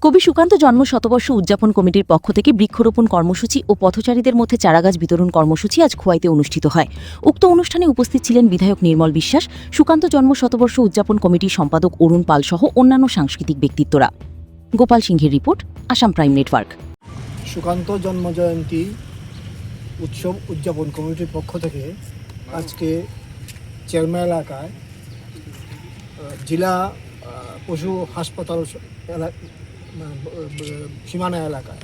কবি সুকান্ত জন্ম শতবর্ষ উদযাপন কমিটির পক্ষ থেকে বৃক্ষরোপণ কর্মসূচি ও পথচারীদের মধ্যে চারাগাছ বিতরণ কর্মসূচি আজ খোয়াইতে অনুষ্ঠিত হয়। উক্ত অনুষ্ঠানে উপস্থিত ছিলেন বিধায়ক নির্মল বিশ্বাস, সুকান্ত জন্ম শতবর্ষ উদযাপন কমিটির সম্পাদক অরুণ পাল সহ অন্যান্য সাংস্কৃতিক ব্যক্তিত্বরা। গোপাল সিংহের report, Assam prime network. Sukanta জন্মজয়ন্তী উৎসব উদযাপন কমিটির পক্ষ থেকে আজকে চেরমা এলাকায় জেলা পশু হাসপাতাল সীমানা এলাকায়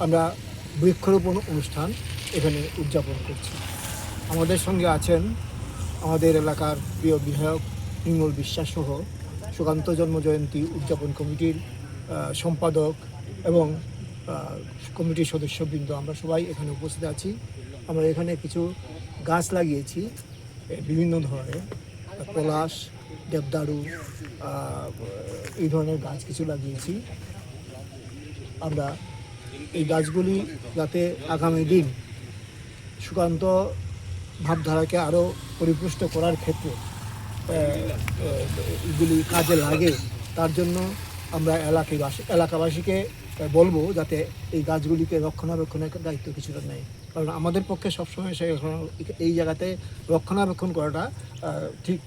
আমরা বৃক্ষরোপণ অনুষ্ঠান এখানে উদযাপন করছি। আমাদের সঙ্গে আছেন আমাদের এলাকার প্রিয় বিধায়ক নির্মল বিশ্বাস সহ সুকান্ত জন্মজয়ন্তী উদযাপন কমিটির সম্পাদক এবং কমিটির সদস্যবৃন্দ। আমরা সবাই এখানে উপস্থিত আছি। আমরা এখানে কিছু গাছ লাগিয়েছি বিভিন্ন ধরনের, পলাশ, দেবদারু, এই ধরনের গাছ কিছু লাগিয়েছি। আমরা এই গাছগুলি যাতে আগামী দিন সুকান্ত ভাবধারাকে আরও পরিপুষ্ট করার ক্ষেত্রে এগুলি কাজে লাগে, তার জন্য আমরা এলাকাবাসীকে বলবো যাতে এই গাছগুলিকে রক্ষণাবেক্ষণের দায়িত্ব কিছুটা নেয়। কারণ আমাদের পক্ষে সবসময় এই জায়গাতে রক্ষণাবেক্ষণ করাটা ঠিক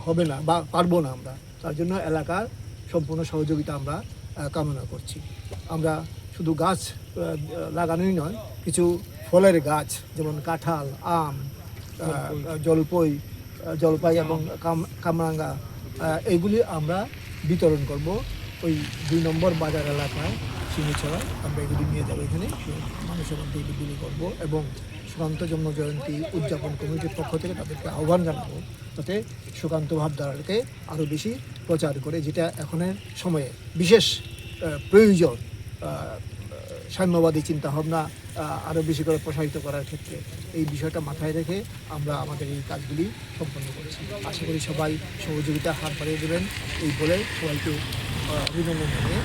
হবে না বা পারবো না আমরা। তার জন্য এলাকার সম্পূর্ণ সহযোগিতা আমরা কামনা করছি। আমরা শুধু গাছ লাগানোই নয়, কিছু ফলের গাছ যেমন কাঁঠাল, আম, জলপাই এবং কামরাঙ্গা, এইগুলি আমরা বিতরণ করব ওই 2 নম্বর বাজার এলাকায় চিনিছড়া। আমরা এগুলি নিয়ে যাবো, এখানে মানুষের মধ্যে এগুলি করবো এবং সুকান্ত জন্মজয়ন্তী উদযাপন কমিটির পক্ষ থেকে তাদেরকে আহ্বান জানাবো যাতে সুকান্ত ভাবধারাকে আরও বেশি প্রচার করে, যেটা এখনের সময়ে বিশেষ প্রয়োজন। সাম্যবাদী চিন্তাভাবনা আরও বেশি করে প্রসারিত করার ক্ষেত্রে এই বিষয়টা মাথায় রেখে আমরা আমাদের এই কাজগুলি সম্পন্ন করছি। আশা করি সবাই সহযোগিতা হাত বাড়িয়ে দেবেন এই বলে সবাইকে অভিনন্দন জানিয়ে